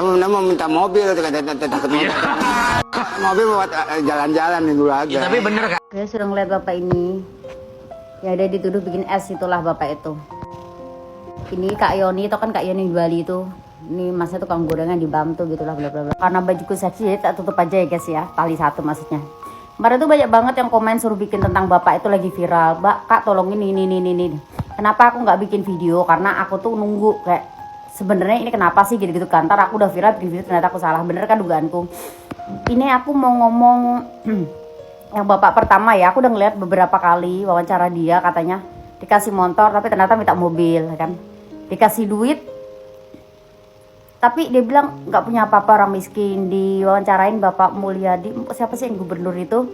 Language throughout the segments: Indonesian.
Dia mau minta mobil, takut mobil. Mobil buat jalan-jalan itu aja. Ya, tapi bener kan? Saya sudah ngeliat bapak ini. Ya ada dituduh bikin es, itulah bapak itu. Ini Kak Yoni, itu kan Kak Yoni di Bali itu. Ini masnya tukang gorengan dibantu gitulah bla bla bla. Karena bajuku seksi jadi tak tutup aja ya guys ya. Tali satu maksudnya. Kemarin tuh banyak banget yang komen suruh bikin tentang bapak itu lagi viral. Mbak, Kak tolong ini. Kenapa aku nggak bikin video? Karena aku tuh nunggu kayak sebenarnya ini kenapa sih gitu-gitu kan. Ntar aku udah viral bikin video ternyata aku salah. Bener kan dugaanku. Ini aku mau ngomong yang bapak pertama ya. Aku udah ngeliat beberapa kali wawancara dia, katanya dikasih motor tapi ternyata minta mobil kan. Dikasih duit tapi dia bilang nggak punya apa-apa, orang miskin. Diwawancarain Bapak Mulyadi, siapa sih yang gubernur itu,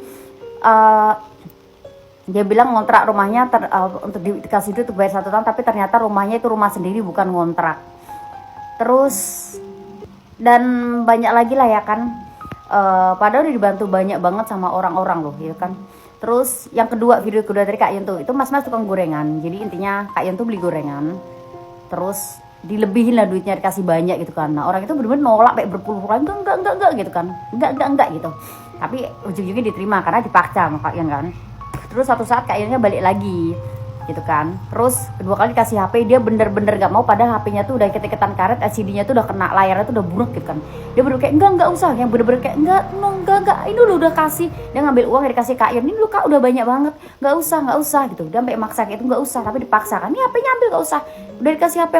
dia bilang ngontrak rumahnya untuk dikasih duit untuk bayar 1 tahun, tapi ternyata rumahnya itu rumah sendiri bukan ngontrak. Terus dan banyak lagi lah ya kan, padahal udah dibantu banyak banget sama orang-orang loh ya kan. Terus yang kedua, video kedua dari Kak Yun tuh, itu mas-mas tukang gorengan. Jadi intinya Kak Yun tuh beli gorengan, terus dilebihin lah duitnya, dikasih banyak gitu kan. Nah orang itu bener-bener nolak kayak berpuluh-puluh kali, enggak gitu kan, enggak gitu. Tapi ujung-ujungnya diterima karena dipaksa sama Kak Yun kan. Terus satu saat Kak Yunnya balik lagi gitu kan. Terus kedua kali dikasih HP, dia bener-bener gak mau, padahal HP-nya tuh udah iketan karet, LCD-nya tuh udah kena, layarnya tuh udah buruk gitu kan. Dia bener kayak enggak usah, yang bener-bener kayak enggak, ini lu udah kasih. Dia ngambil uang yang dikasih Kak Yun, ini lu Kak udah banyak banget, nggak usah gitu. Dia sampai maksa kayak itu, nggak usah, tapi dipaksa kan. Ini HP-nya ambil, nggak usah, udah dikasih HP,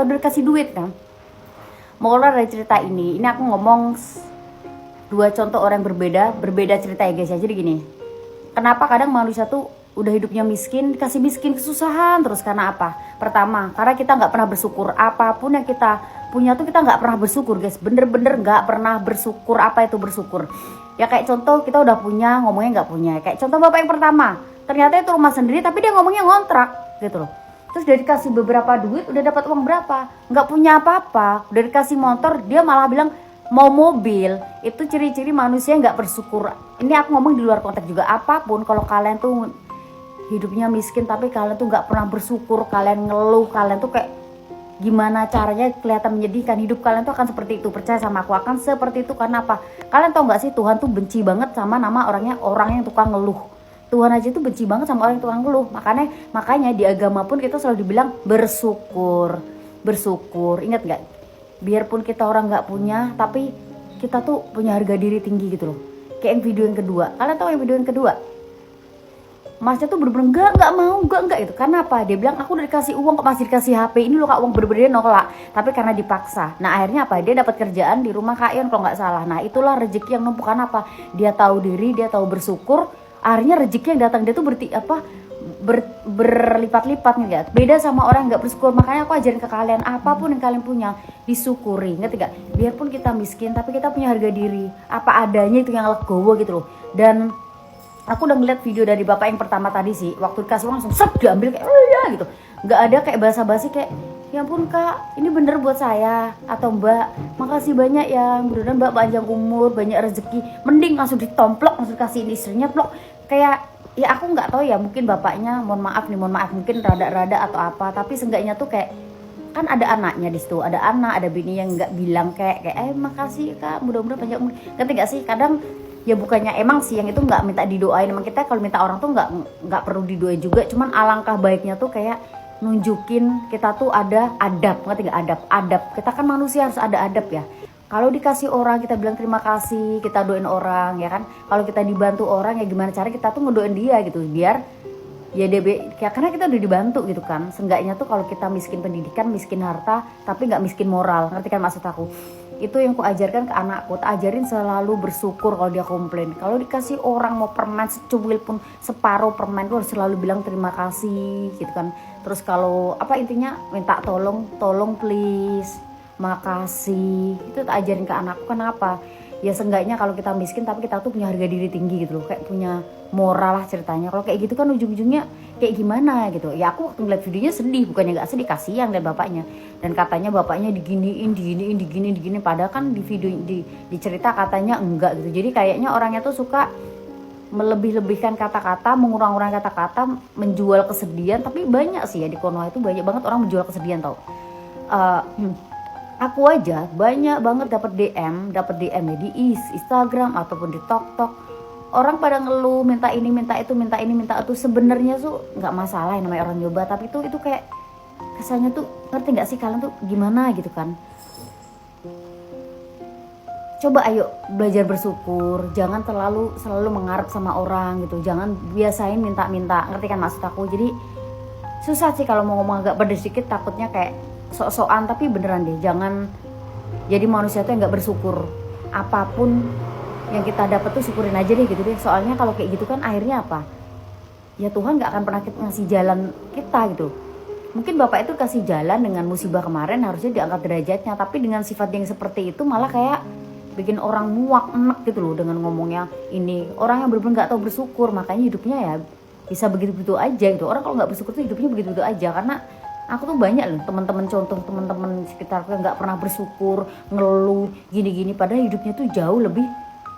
udah dikasih duit kan. Moral dari cerita ini aku ngomong 2 contoh orang berbeda cerita ya guys ya. Jadi gini, kenapa kadang manusia tuh udah hidupnya miskin, dikasih miskin, kesusahan terus karena apa? Pertama, karena kita nggak pernah bersyukur. Apapun yang kita punya tuh kita nggak pernah bersyukur guys, bener-bener nggak pernah bersyukur. Apa itu bersyukur? Ya kayak contoh kita udah punya, ngomongnya nggak punya. Kayak contoh bapak yang pertama, ternyata itu rumah sendiri tapi dia ngomongnya ngontrak gitu loh. Terus udah dikasih beberapa duit, udah dapat uang berapa? Nggak punya apa-apa, udah dikasih motor, dia malah bilang mau mobil. Itu ciri-ciri manusia nggak bersyukur. Ini aku ngomong di luar konteks juga. Apapun kalau kalian tuh hidupnya miskin tapi kalian tuh nggak pernah bersyukur, kalian ngeluh, kalian tuh kayak gimana caranya kelihatan menyedihkan, hidup kalian tuh akan seperti itu. Percaya sama aku, akan seperti itu. Karena apa? Kalian tau nggak sih, Tuhan tuh benci banget sama nama orang yang tukang ngeluh. Tuhan aja tuh benci banget sama orang yang tukang ngeluh. Makanya di agama pun kita selalu dibilang bersyukur. Ingat nggak? Biarpun kita orang nggak punya, tapi kita tuh punya harga diri tinggi gitu loh. Kayak yang video yang kedua, kalian tahu yang video yang kedua? Masnya tuh bener-bener enggak mau gitu. Karena apa? Dia bilang aku udah dikasih uang kok masih dikasih HP. Ini loh Kak, uang bener-bener nolak. Tapi karena dipaksa. Nah akhirnya apa? Dia dapat kerjaan di rumah Kak Yun kalau nggak salah. Nah itulah rezeki yang numpuk. Karena apa? Dia tahu diri, dia tahu bersyukur. Akhirnya rezeki yang datang dia tuh berlipat-lipat nih ya. Beda sama orang yang nggak bersyukur. Makanya aku ajarin ke kalian, apapun yang kalian punya disyukuri. Ngerti gak? Biarpun kita miskin tapi kita punya harga diri. Apa adanya itu yang legowo gitu loh. Dan aku udah ngeliat video dari bapak yang pertama tadi sih, waktu dikasih uang langsung diambil kayak oh ya gitu, nggak ada kayak basa-basi kayak ya ampun Kak ini bener buat saya, atau Mbak makasih banyak ya, mudah-mudahan Mbak panjang umur banyak rezeki. Mending langsung ditomplok, langsung dikasihin istrinya plok. Kayak ya aku nggak tahu ya, mungkin bapaknya mohon maaf mungkin rada-rada atau apa, tapi seenggaknya tuh kayak kan ada anaknya di situ, ada anak, ada bini yang nggak bilang kayak makasih Kak mudah-mudahan panjang umur. Ngerti gak sih? Kadang ya bukannya emang sih yang itu nggak minta didoain, emang kita kalau minta orang tuh nggak perlu didoain juga, cuman alangkah baiknya tuh kayak nunjukin kita tuh ada adab. Ngerti nggak? Adab kita kan manusia harus ada adab ya. Kalau dikasih orang kita bilang terima kasih, kita doain orang ya kan. Kalau kita dibantu orang ya gimana cara kita tuh ngedoain dia gitu, biar ya dia karena kita udah dibantu gitu kan. Seenggaknya tuh kalau kita miskin pendidikan, miskin harta tapi nggak miskin moral. Ngerti kan maksud aku? Itu yang ku ajarkan ke anakku, ajarin selalu bersyukur kalau dia komplain. Kalau dikasih orang mau permen secuil pun, separuh permen tuh harus selalu bilang terima kasih gitu kan. Terus kalau apa intinya minta tolong please, makasih. Itu tak ajarin ke anakku. Kenapa? Ya seenggaknya kalau kita miskin tapi kita tuh punya harga diri tinggi gitu loh, kayak punya moral lah ceritanya. Kalau kayak gitu kan ujung-ujungnya kayak gimana gitu. Ya aku waktu ngeliat videonya sedih, bukannya nggak sedih, kasihan lihat bapaknya. Dan katanya bapaknya diginiin, padahal kan di video di cerita katanya enggak gitu. Jadi kayaknya orangnya tuh suka melebih-lebihkan kata-kata, mengurang-urang kata-kata, menjual kesedihan. Tapi banyak sih ya di Konoha itu banyak banget orang menjual kesedihan tau. Aku aja banyak banget dapat DM ya di Instagram ataupun di TikTok. Orang pada ngeluh minta ini, minta itu, minta ini, minta itu. Sebenarnya tuh nggak masalah yang namanya orang nyoba, tapi itu kayak kesannya tuh, ngerti nggak sih kalian tuh gimana gitu kan? Coba ayo belajar bersyukur, jangan selalu mengharap sama orang gitu, jangan biasain minta-minta, ngerti kan maksud aku? Jadi susah sih kalau mau ngomong agak pedes dikit, takutnya kayak sok-sokan, tapi beneran deh, jangan jadi manusia tuh yang nggak bersyukur. Apapun yang kita dapat tuh syukurin aja deh gitu deh, soalnya kalau kayak gitu kan akhirnya apa? Ya Tuhan nggak akan pernah ngasih jalan kita gitu. Mungkin Bapak itu kasih jalan dengan musibah kemarin, harusnya diangkat derajatnya, tapi dengan sifat yang seperti itu malah kayak bikin orang muak, enek gitu loh dengan ngomongnya ini. Orang yang bener-bener nggak tahu bersyukur, makanya hidupnya ya bisa begitu-begitu aja gitu. Orang kalau nggak bersyukur tuh hidupnya begitu-begitu aja. Karena aku tuh banyak loh teman-teman, contoh teman-teman sekitarku yang nggak pernah bersyukur, ngeluh gini-gini, padahal hidupnya tuh jauh lebih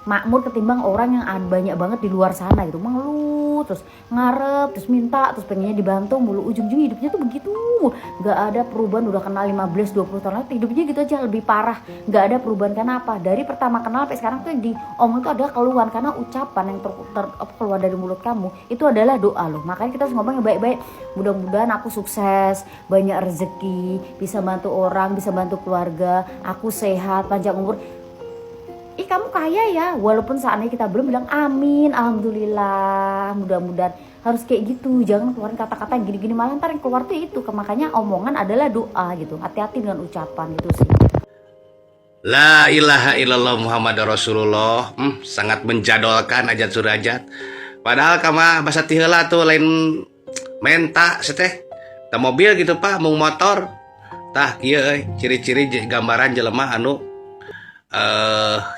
makmur ketimbang orang yang banyak banget di luar sana gitu, mengeluh terus ngarep terus minta terus pengennya dibantu mulu, ujung-ujung hidupnya tuh begitu, nggak ada perubahan. Udah kenal 15-20 tahun lagi hidupnya gitu aja, lebih parah, nggak ada perubahan. Karena apa? Dari pertama kenal sampai sekarang tuh di omong itu ada keluhan, karena ucapan yang keluar dari mulut kamu itu adalah doa loh. Makanya kita harus ngomong yang baik-baik. Mudah-mudahan aku sukses, banyak rezeki, bisa bantu orang, bisa bantu keluarga, aku sehat, panjang umur. Ih kamu kaya ya, walaupun saatnya kita belum bilang amin, alhamdulillah, mudah-mudahan. Harus kayak gitu, jangan keluarin kata-kata yang gini-gini, malah ntar yang keluar tuh itu. Makanya omongan adalah doa gitu, hati-hati dengan ucapan gitu sih. La ilaha illallah Muhammad Rasulullah. Sangat menjadolkan ajat surajat. Padahal kama bahasa tiheula tuh lain menta seteh. Ta mobil gitu Pak, mung motor. Tah kieu ciri-ciri gambaran jelema anu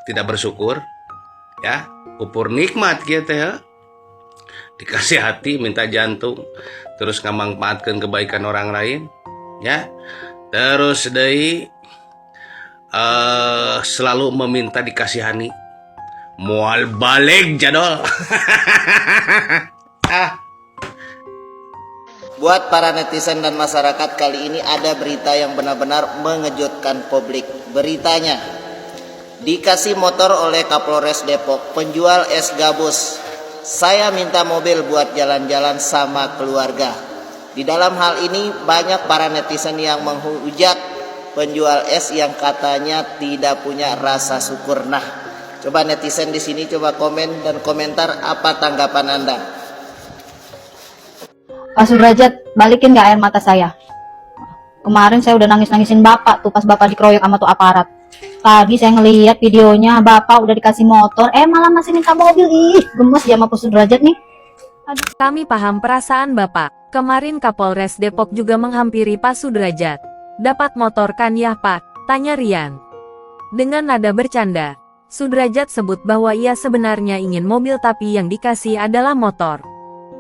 tidak bersyukur ya, upur nikmat gitu ya, dikasih hati minta jantung, terus ngamanfaatkan kebaikan orang lain ya, terus deui selalu meminta dikasihani, mual balik jadol. Buat para netizen dan masyarakat, kali ini ada berita yang benar-benar mengejutkan publik. Beritanya, dikasih motor oleh Kapolres Depok, penjual es gabus. Saya minta mobil buat jalan-jalan sama keluarga. Di dalam hal ini banyak para netizen yang menghujat penjual es yang katanya tidak punya rasa syukur. Nah, coba netizen di sini coba komen dan komentar apa tanggapan Anda. Pak Sudrajat, balikin gak air mata saya? Kemarin saya udah nangis-nangisin Bapak tuh pas Bapak dikeroyok sama tuh aparat. Tadi saya ngelihat videonya, Bapak udah dikasih motor, malah masih minta mobil. Ih, gemes dia sama Pak Sudrajat nih. Aduh. Kami paham perasaan Bapak. Kemarin Kapolres Depok juga menghampiri Pak Sudrajat. Dapat motor kan ya Pak? Tanya Rian. Dengan nada bercanda, Sudrajat sebut bahwa ia sebenarnya ingin mobil tapi yang dikasih adalah motor.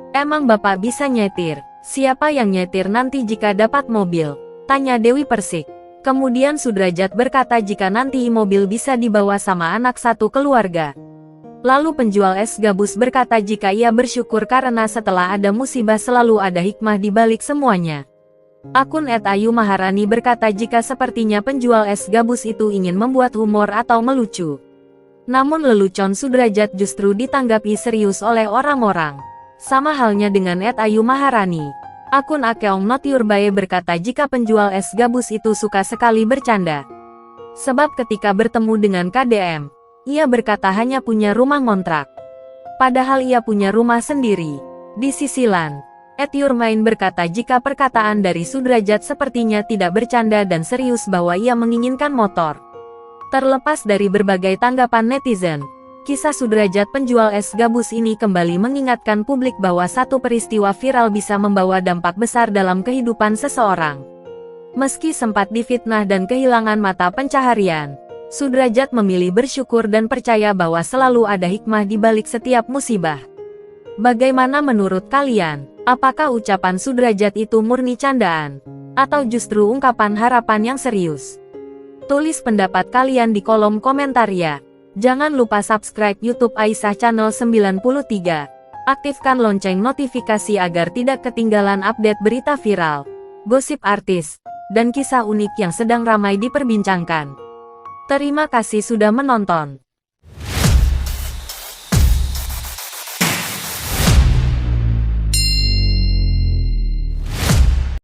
Emang Bapak bisa nyetir? Siapa yang nyetir nanti jika dapat mobil? Tanya Dewi Persik. Kemudian Sudrajat berkata jika nanti mobil bisa dibawa sama anak satu keluarga. Lalu penjual es gabus berkata jika ia bersyukur karena setelah ada musibah selalu ada hikmah di balik semuanya. Akun @ayu maharani berkata jika sepertinya penjual es gabus itu ingin membuat humor atau melucu. Namun lelucon Sudrajat justru ditanggapi serius oleh orang-orang. Sama halnya dengan @ayu maharani. Akun Akeong Notiurbae berkata jika penjual es gabus itu suka sekali bercanda. Sebab ketika bertemu dengan KDM, ia berkata hanya punya rumah ngontrak. Padahal ia punya rumah sendiri. Di sisi lain, @yurmain berkata jika perkataan dari Sudrajat sepertinya tidak bercanda dan serius bahwa ia menginginkan motor. Terlepas dari berbagai tanggapan netizen, kisah Sudrajat penjual es gabus ini kembali mengingatkan publik bahwa satu peristiwa viral bisa membawa dampak besar dalam kehidupan seseorang. Meski sempat difitnah dan kehilangan mata pencaharian, Sudrajat memilih bersyukur dan percaya bahwa selalu ada hikmah di balik setiap musibah. Bagaimana menurut kalian? Apakah ucapan Sudrajat itu murni candaan? Atau justru ungkapan harapan yang serius? Tulis pendapat kalian di kolom komentar ya. Jangan lupa subscribe YouTube Aisyah Channel 93. Aktifkan lonceng notifikasi agar tidak ketinggalan update berita viral, gosip artis, dan kisah unik yang sedang ramai diperbincangkan. Terima kasih sudah menonton.